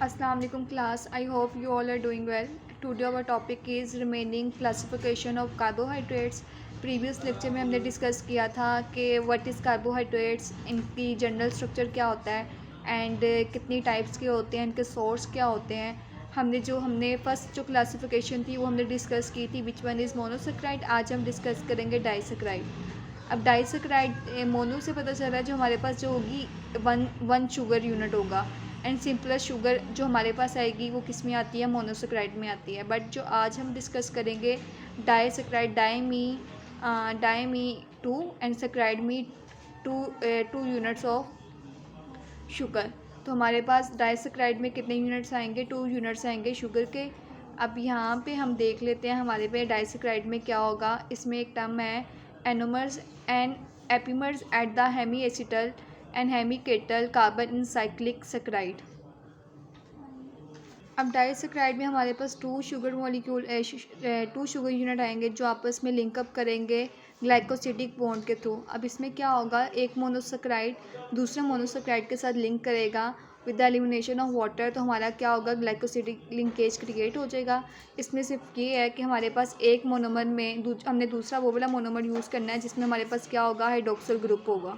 Assalamu alaikum class. I hope you all are doing well. Today our topic is remaining classification of carbohydrates. Previous lecture में हमने discuss किया था कि what is carbohydrates, इनकी general structure क्या होता है एंड कितनी टाइप्स के होते हैं, इनके सोर्स क्या होते हैं। हमने फर्स्ट जो क्लासिफिकेशन थी वो हमने डिस्कस की थी, विच वन इज़ मोनोसेक्राइड। आज हम डिस्कस करेंगे डाइसेक्राइड। अब डाइसेक्राइड मोनो से पता चल रहा है जो हमारे पास जो होगी वन शुगर यूनिट होगा, एंड सिंपलेस्ट शुगर जो हमारे पास आएगी वो किस में आती है, मोनोसेक्राइड में आती है। बट जो आज हम डिस्कस करेंगे disaccharide, di me two and saccharide me two units of sugar. तो हमारे पास डाइसेक्राइड में कितने यूनिट्स आएंगे, 2 यूनिट्स आएंगे शुगर के। अब यहाँ पे हम देख लेते हैं हमारे पे डाइसेक्राइड में क्या होगा। इसमें एक टर्म है anomers and epimers at the hemi acetal and hemiketal carbon in cyclic saccharide. अब डाइसेक्राइड में हमारे पास 2 शुगर यूनिट आएंगे जो आपस में लिंकअप करेंगे ग्लाइकोसिडिक बॉन्ड के थ्रू। अब इसमें क्या होगा, एक मोनोसेक्राइड दूसरे मोनोसेक्राइड के साथ लिंक करेगा with the elimination of water. तो हमारा क्या होगा, ग्लाइकोसिडिक लिंकेज क्रिएट हो जाएगा। इसमें सिर्फ ये है कि हमारे पास एक मोनोमर में हमने दूसरा वो वाला मोनोमर यूज़ करना है जिसमें हमारे पास क्या होगा, हाइड्रोक्सिल ग्रुप होगा।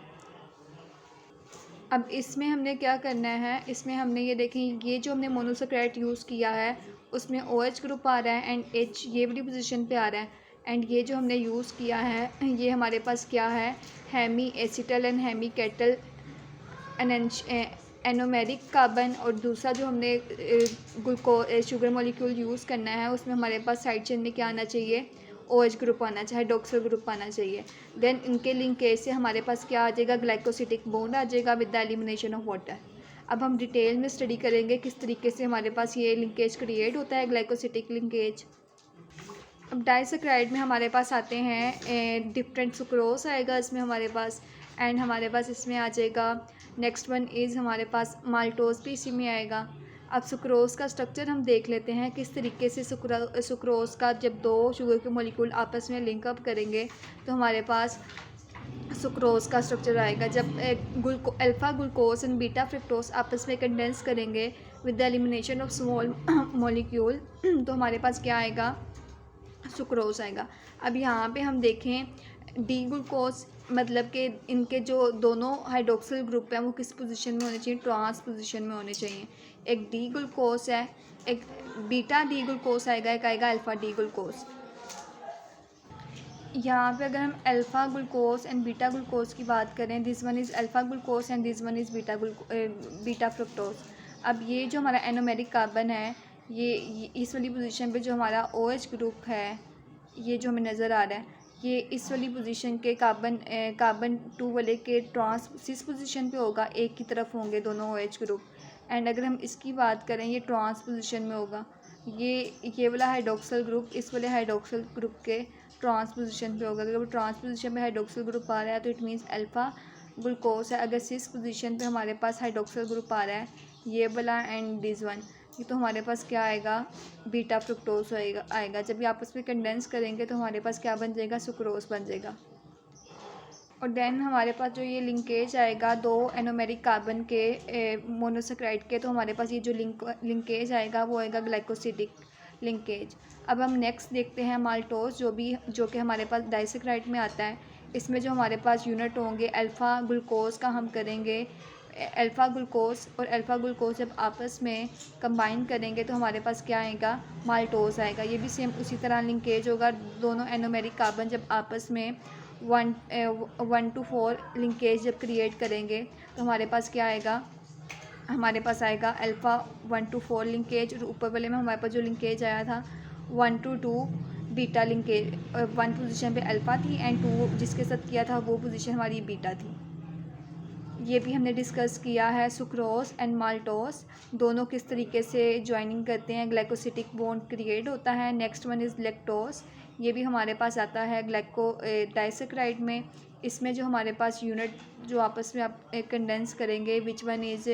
अब इसमें हमने क्या करना है, इसमें हमने ये देखें, ये जो हमने मोनोसेक्राइड यूज़ किया है उसमें OH ग्रुप आ रहा है एंड H ये वाली पोजीशन पे आ रहा है। एंड ये जो हमने यूज़ किया है ये हमारे पास क्या है, Hemy acetal and hemiketal anomeric carbon. और दूसरा जो हमने शुगर मॉलिक्यूल यूज़ करना है उसमें हमारे पास साइड चेन में क्या आना चाहिए, OH ग्रुप आना चाहिए, हाइड्रोक्सिल ग्रुप आना चाहिए। देन इनके लिंकेज से हमारे पास क्या आ जाएगा, ग्लाइकोसिडिक बॉन्ड आ जाएगा with the elimination of water. अब हम डिटेल में स्टडी करेंगे किस तरीके से हमारे पास ये लिंकेज क्रिएट होता है, ग्लाइकोसिडिक लिंकेज। अब डाइसेक्राइड में हमारे पास आते हैं डिफरेंट सुक्रोज आएगा इसमें हमारे पास, एंड हमारे पास इसमें आ जाएगा नेक्स्ट वन इज़ हमारे पास माल्टोज भी इसी में आएगा। अब सुक्रोज का स्ट्रक्चर हम देख लेते हैं किस तरीके से सुक्रोज का जब 2 शुगर के मॉलिक्यूल आपस में लिंकअप करेंगे तो हमारे पास सुक्रोज का स्ट्रक्चर आएगा। जब alpha glucose and beta fructose आपस में कंडेंस करेंगे with the elimination of small molecule तो हमारे पास क्या आएगा, सुक्रोज आएगा। अब यहाँ पे हम देखें डी ग्लूकोज, मतलब कि इनके जो दोनों हाइड्रोक्सिल ग्रुप हैं वो किस पोजीशन में होने चाहिए, ट्रांस पोजीशन में होने चाहिए। एक डी ग्लूकोज है, एक बीटा डी ग्लूकोज आएगा, एक आएगा अल्फ़ा डी ग्लूकोज। यहाँ पे अगर हम alpha glucose and beta glucose की बात करें, this one is alpha glucose and this one is beta fructose. अब ये जो हमारा एनोमेरिक कार्बन है ये इस वाली पोजीशन पे जो हमारा OH ग्रुप है ये जो हमें नज़र आ रहा है ये इस वाली पोजीशन के कार्बन 2 वाले के ट्रांस पोजीशन पे होगा, एक की तरफ होंगे दोनों OH ग्रुप। एंड अगर हम इसकी बात करें ये ट्रांस पोजीशन में होगा, ये वाला हाइड्रोक्सिल ग्रुप इस वाले हाइड्रोक्सिल ग्रुप के ट्रांस पोजीशन पे होगा। अगर वो ट्रांस पोजीशन पे हाइड्रोक्सिल ग्रुप आ रहा है तो इट मीन्स अल्फ़ा ग्लूकोज है। अगर सिस पोजीशन पे हमारे पास हाइड्रोक्सिल ग्रुप आ रहा है ये वाला एंड दिस वन, ये तो हमारे पास क्या आएगा, बीटा फ्रुक्टोज आएगा। जब ये आपस में कंडेंस करेंगे तो हमारे पास क्या बन जाएगा, सुक्रोज बन जाएगा। और देन हमारे पास जो ये लिंकेज आएगा 2 एनोमेरिक कार्बन के मोनोसेक्राइड के, तो हमारे पास ये जो लिंकेज आएगा वो आएगा ग्लाइकोसिडिक लिंकेज। अब हम नेक्स्ट देखते हैं माल्टोज जो कि हमारे पास डाइसेक्राइड में आता है। इसमें जो हमारे पास यूनिट होंगे अल्फ़ा ग्लूकोज का हम करेंगे, अल्फ़ा ग्लूकोज और अल्फ़ा ग्लूकोज जब आपस में कंबाइन करेंगे तो हमारे पास क्या आएगा, माल्टोज आएगा। ये भी सेम उसी तरह लिंकेज होगा, दोनों एनोमेरिक कार्बन जब आपस में 1 to 4 लिंकेज जब क्रिएट करेंगे तो हमारे पास क्या आएगा, हमारे पास आएगा अल्फ़ा 1 to 4 लिंकेज। और ऊपर वाले में हमारे पास जो लिंकेज आया था 1 to 2 बीटा लिंकेज, 1 पोजीशन पे अल्फ़ा थी एंड 2 जिसके साथ किया था वो पोजीशन हमारी बीटा थी। ये भी हमने डिस्कस किया है। सुक्रोज एंड माल्टोज दोनों किस तरीके से ज्वाइनिंग करते हैं, ग्लाइकोसिडिक बॉन्ड क्रिएट होता है। नेक्स्ट वन इज़ लैक्टोज, ये भी हमारे पास आता है डाइसेक्राइड में। इसमें जो हमारे पास यूनिट जो आपस में आप कंडेंस करेंगे which one is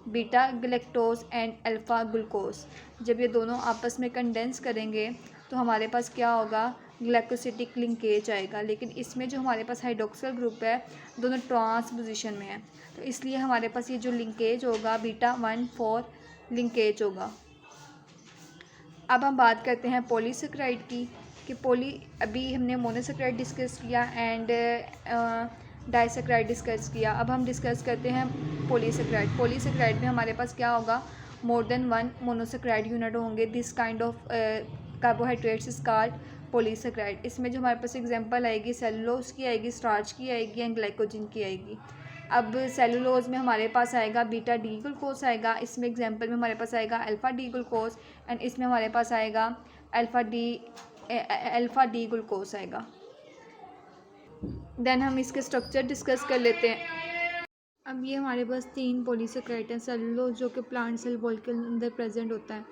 beta galactose and alpha glucose. जब ये दोनों आपस में कंडेंस करेंगे तो हमारे पास क्या होगा, ग्लाइकोसिडिक लिंकेज आएगा। लेकिन इसमें जो हमारे पास हाइड्रोक्सिल ग्रुप है दोनों ट्रांस पोजीशन में है, तो इसलिए हमारे पास ये जो लिंकेज होगा बीटा 1 4 लिंकेज होगा। अब हम बात करते हैं पॉलीसेकेराइड की कि अभी हमने मोनोसेकेराइड डिस्कस किया एंड डाइसेकेराइड डिस्कस किया। अब हम डिस्कस करते हैं पॉलीसेकेराइड। पॉलीसेकेराइड में हमारे पास क्या होगा, more than one monosaccharide unit होंगे। This kind of carbohydrates is called polysaccharide. इसमें जो हमारे पास एग्जांपल आएगी सेलुलोज की आएगी, स्टार्च की आएगी एंड ग्लाइकोजन की आएगी। अब सेलुलोज में हमारे पास आएगा बीटा डी ग्लूकोज आएगा, इसमें एग्जांपल में हमारे पास आएगा अल्फ़ा डी ग्लूकोज एंड इसमें हमारे पास आएगा अल्फ़ा डी ग्लूकोज आएगा। देन हम इसके स्ट्रक्चर डिस्कस कर लेते हैं। अब ये हमारे पास 3 पॉलीसेकेराइड हैं। सेलुलोज जो कि प्लांट सेल वॉल के अंदर प्रेजेंट होता है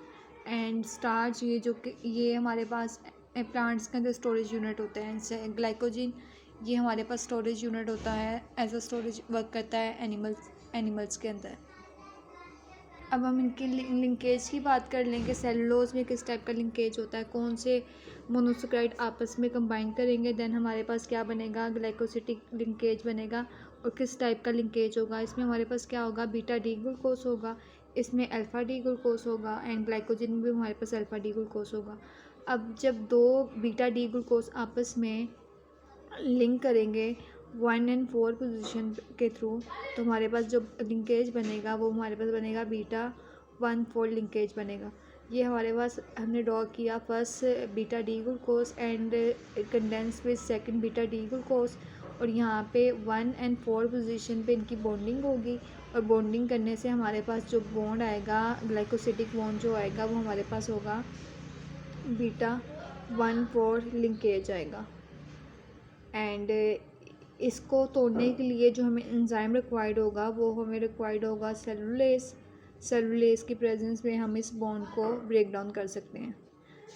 एंड स्टार्च ये जो कि ये हमारे पास प्लांट्स के अंदर स्टोरेज यूनिट होता है। ग्लाइकोजन ये हमारे पास स्टोरेज यूनिट होता है, एज अ स्टोरेज वर्क करता है एनिमल्स के अंदर। अब हम इनकी लिंकेज की बात कर लेंगे। सेलुलोज में किस टाइप का लिंकेज होता है, कौन से मोनोसेकेराइड आपस में कंबाइन करेंगे, देन हमारे पास क्या बनेगा, ग्लाइकोसिटिक लिंकेज बनेगा। और किस टाइप का लिंकेज होगा, इसमें हमारे पास क्या होगा, बीटा डी ग्लूकोज होगा, इसमें अल्फ़ा डी ग्लूकोज होगा एंड ग्लाइकोजन में भी हमारे पास अल्फ़ा डी ग्लूकोज होगा। अब जब 2 बीटा डी ग्लूकोज आपस में लिंक करेंगे 1 और 4 पोजीशन के थ्रू, तो हमारे पास जो लिंकेज बनेगा वो हमारे पास बनेगा बीटा 1,4 लिंकेज बनेगा। ये हमारे पास हमने ड्रॉ किया first beta D glucose and condense with second beta D glucose, और यहाँ पे 1 और 4 पोजीशन पे इनकी बॉन्डिंग होगी और बॉन्डिंग करने से हमारे पास जो बॉन्ड आएगा, ग्लाइकोसिटिक बॉन्ड जो आएगा वो हमारे पास होगा बीटा 1,4 लिंकेज आएगा। एंड इसको तोड़ने के लिए जो हमें एंजाइम रिक्वायर्ड होगा वो हमें रिक्वायर्ड होगा सेलुलेस की प्रेजेंस में हम इस बॉन्ड को ब्रेक डाउन कर सकते हैं।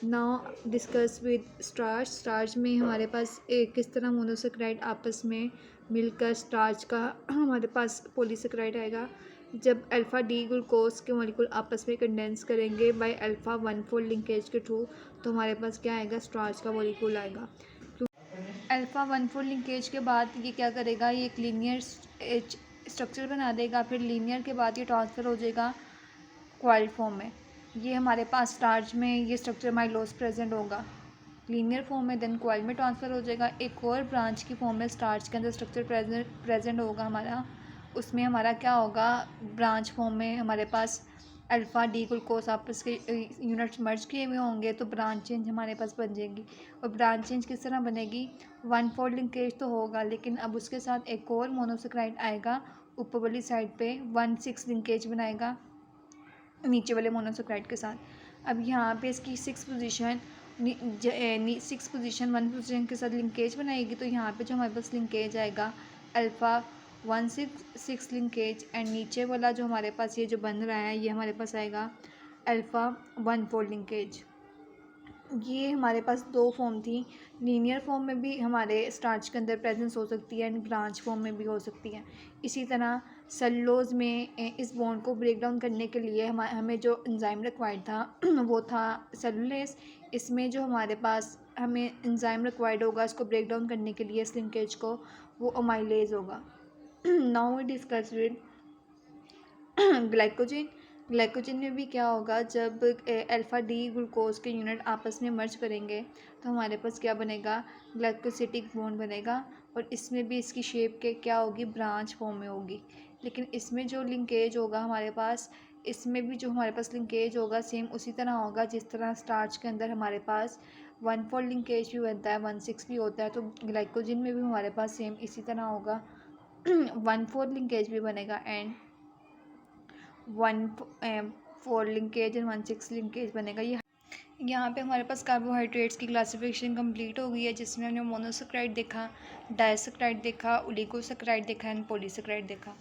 नाउ डिस्कस विद स्टार्च में हमारे पास किस तरह मोनोसेकेराइड आपस में मिलकर स्टार्च का हमारे पास पॉलीसेकेराइड आएगा। जब अल्फ़ा डी ग्लूकोज के मॉलिक्यूल आपस में कंडेंस करेंगे बाय अल्फ़ा 1,4 लिंकेज के थ्रू, तो हमारे पास क्या आएगा, स्टार्च का मॉलिक्यूल आएगा। अल्फ़ा 1,4 लिंकेज के बाद ये क्या करेगा, ये एक लीनियर स्ट्रक्चर बना देगा, फिर लीनियर के बाद ये ट्रांसफ़र हो जाएगा क्वाइल्ड फॉर्म में। ये हमारे पास स्टार्च में ये स्ट्रक्चर माइलोज प्रेजेंट होगा लीनियर फॉर्म में, देन क्वाइल में ट्रांसफ़र हो जाएगा। एक और ब्रांच की फॉर्म में स्टार्च के अंदर स्ट्रक्चर प्रेजेंट होगा हमारा, उसमें हमारा क्या होगा, ब्रांच फॉर्म में हमारे पास अल्फ़ा डी ग्लूकोज आपस के यूनिट्स मर्ज किए हुए होंगे, तो ब्रांच चेंज हमारे पास बन जाएगी। और ब्रांच चेंज किस तरह बनेगी, 1,4 लिंकेज तो होगा लेकिन अब उसके साथ एक और मोनोसेकेराइड आएगा ऊपर वाली साइड पे 1,6 लिंकेज बनाएगा नीचे वाले मोनोसेकेराइड के साथ। अब यहाँ पे इसकी 6 पोजीशन 1 पोजीशन के साथ लिंकेज बनाएगी, तो यहाँ पे जो हमारे पास लिंकेज आएगा अल्फ़ा 1,6 लिंकेज एंड नीचे वाला जो हमारे पास ये जो बन रहा है ये हमारे पास आएगा अल्फ़ा 1,4 लिंकेज। ये हमारे पास 2 फॉर्म थी, लीनियर फॉर्म में भी हमारे स्टार्च के अंदर प्रेजेंस हो सकती है एंड ब्रांच फॉर्म में भी हो सकती है। इसी तरह सेलुलोज में इस बॉन्ड को ब्रेक डाउन करने के लिए हमें जो एंजाइम रिक्वायर्ड था वो था सेलुलेस। इसमें जो हमारे पास हमें एंजाइम रिक्वायर्ड होगा इसको ब्रेक डाउन करने के लिए इस लिंकेज को, वो अमाइलेज होगा। Now we discuss with glycogen में भी क्या होगा, जब अल्फ़ा डी ग्लूकोज के यूनिट आपस में मर्ज करेंगे तो हमारे पास क्या बनेगा, ग्लाइकोसिटिक बॉन्ड बनेगा और इसमें भी इसकी शेप के क्या होगी, ब्रांच फॉर्म में होगी। लेकिन इसमें जो लिंकेज होगा हमारे पास, इसमें भी जो हमारे पास लिंकेज होगा सेम उसी तरह होगा जिस तरह स्टार्च के अंदर हमारे पास 1,4 लिंकेज भी बनता है, 1,6 भी होता है, तो ग्लाइकोजन में भी हमारे पास सेम इसी तरह होगा 1,4 लिंकेज भी बनेगा एंड 1,4 लिंकेज एंड 1,6 लिंकेज बनेगा। ये यहाँ पे हमारे पास कार्बोहाइड्रेट्स की क्लासिफिकेशन कंप्लीट हो गई है, जिसमें हमने मोनोसेकेराइड देखा, डाइसेकेराइड देखा, ओलिगोसेकेराइड देखा एंड पॉलीसेकेराइड देखा।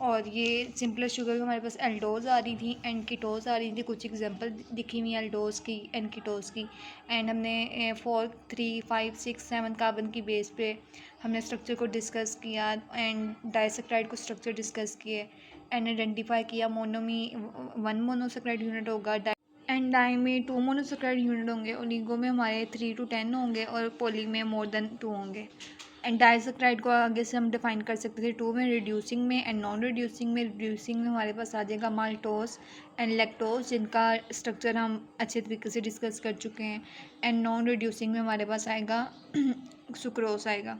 और ये सिंपल शुगर में हमारे पास एल्डोज आ रही थी एंड कीटोज आ रही थी, कुछ एग्जांपल दिखी हुई एल्डोज की एंड कीटोज की। एंड हमने 4, 3, 5, 6, 7 कार्बन की बेस पे हमने स्ट्रक्चर को डिस्कस किया एंड डाइसेकेराइड को स्ट्रक्चर डिस्कस किए एंड आइडेंटिफाई किया। मोनो में 1 मोनोसेकेराइड यूनिट होगा एंड डाई में 2 मोनोसेकेराइड यूनिट होंगे, ओलिगो में हमारे 3 to 10 होंगे और पॉली में मोर देन 2 होंगे। एंड डाइसैक्राइड को आगे से हम डिफाइन कर सकते थे 2 में, रिड्यूसिंग में एंड नॉन रिड्यूसिंग में। रिड्यूसिंग में हमारे पास आ जाएगा माल्टोस एंड लैक्टोस, जिनका स्ट्रक्चर हम अच्छे तरीके से डिस्कस कर चुके हैं। एंड नॉन रिड्यूसिंग में हमारे पास आएगा सुक्रोस आएगा।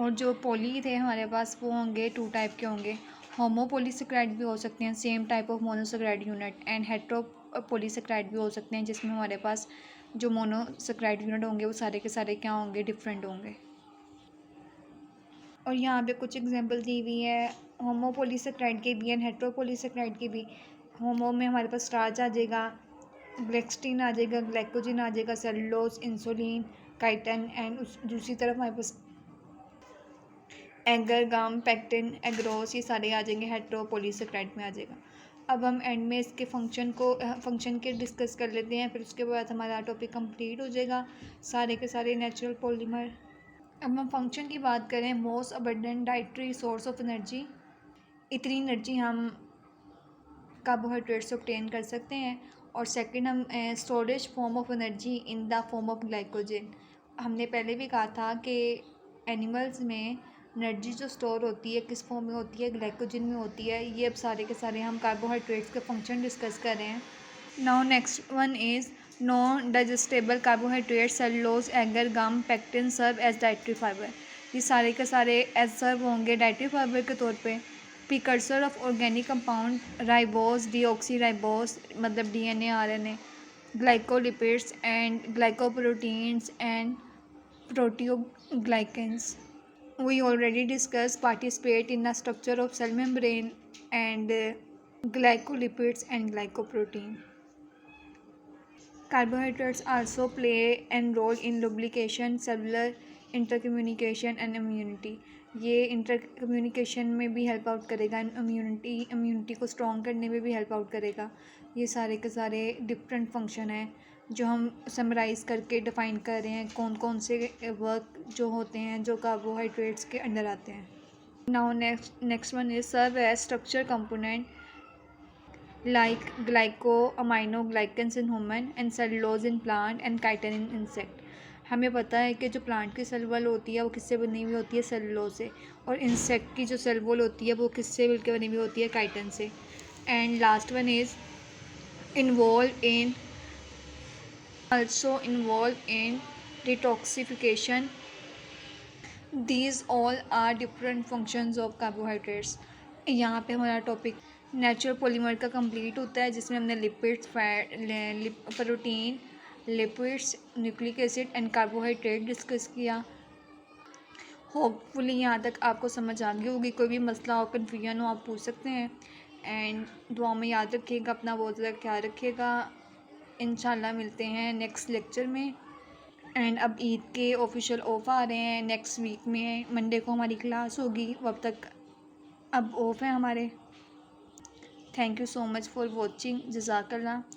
और जो पॉली थे हमारे पास वो होंगे 2 टाइप के होंगे, होमोपोलीसेक्राइड भी हो सकते हैं, same type of monosaccharide unit, and हेट्रोपोलीसेक्राइड भी हो सकते हैं, जिसमें हमारे पास जो मोनोसेक्राइड यूनिट होंगे वो सारे के सारे क्या होंगे, डिफरेंट होंगे। और यहाँ पे कुछ एग्जांपल दी हुई है होमोपोलीसेक्राइड के भी एंड हेट्रोपोलीसेक्राइड के भी। होमो में हमारे पास स्टार्च आ जाएगा, ग्लेक्स्टीन आ जाएगा, ग्लाइकोजन आ जाएगा, सेलुलोज, इंसुलिन, काइटिन, एंड उस दूसरी तरफ हमारे पास एगर, गम, पेक्टिन, एग्रोस, ये सारे आ जाएंगे हेट्रोपोलीसेक्राइड में आ जाएगा। अब हम एंड में इसके फंक्शन के डिस्कस कर लेते हैं, फिर उसके बाद हमारा टॉपिक कंप्लीट हो जाएगा, सारे के सारे नेचुरल पॉलीमर। अब हम फंक्शन की बात करें, most abundant dietary source of energy, इतनी एनर्जी हम कार्बोहाइड्रेट से ऑब्टेन कर सकते हैं। और सेकंड हम storage form of energy in the form of glycogen. हमने पहले भी कहा था कि एनिमल्स में एनर्जी जो स्टोर होती है किस फॉर्म में होती है, ग्लाइकोजन में होती है। ये अब सारे के सारे हम कार्बोहाइड्रेट्स के फंक्शन डिस्कस कर रहे हैं। Now next one is non digestible carbohydrate, cellulose, agar, gum, pectin serve as dietary fibre. ये सारे के सारे एज सर्व होंगे डाइटरी फाइबर के तौर पे। Precursor of organic compound, ribose, deoxyribose मतलब DNA, RNA, glycolipids and glycoproteins and proteoglycans. We already discussed participate in the structure of cell membrane and glycolipids and glycoprotein. Carbohydrates also play a role in lubrication, cellular intercommunication and immunity. ये intercommunication में भी help out करेगा, immunity को strong करने में भी help out करेगा। ये सारे के सारे डिफरेंट फंक्शन हैं जो हम समराइज़ करके डिफ़ाइन कर रहे हैं, कौन कौन से वर्क जो होते हैं जो कार्बोहाइड्रेट्स के अंडर आते हैं। Now next one is serve as structure component like glycosaminoglycans in human and cellulose in plant and chitin in insect। हमें पता है कि जो प्लांट की सेल वॉल होती है वो किससे बनी हुई होती है, सेलुलोज से, और इंसेक्ट की जो सेल वॉल होती है वो किससे मिलकर बनी हुई होती है, काइटिन से। And last one is also involved in detoxification। These all are different functions of carbohydrates। यहाँ पे हमारा टॉपिक नेचुरल पॉलीमर का कंप्लीट होता है, जिसमें हमने lipids, protein, lipids, nucleic acid and carbohydrate discuss किया। होपफुली यहाँ तक आपको समझ आ गई होगी। कोई भी मसला हो, कन्फ्यूजन हो, आप पूछ सकते हैं। एंड दुआ में याद रखिएगा, अपना बहुत ज़्यादा ख्याल रखिएगा। इंशाल्लाह मिलते हैं नेक्स्ट लेक्चर में। एंड अब ईद के ऑफिशियल ऑफ आ रहे हैं, नेक्स्ट वीक में मंडे को हमारी क्लास होगी, अब तक अब ऑफ है हमारे। Thank you so much for watching. जज़ाकल्लाह।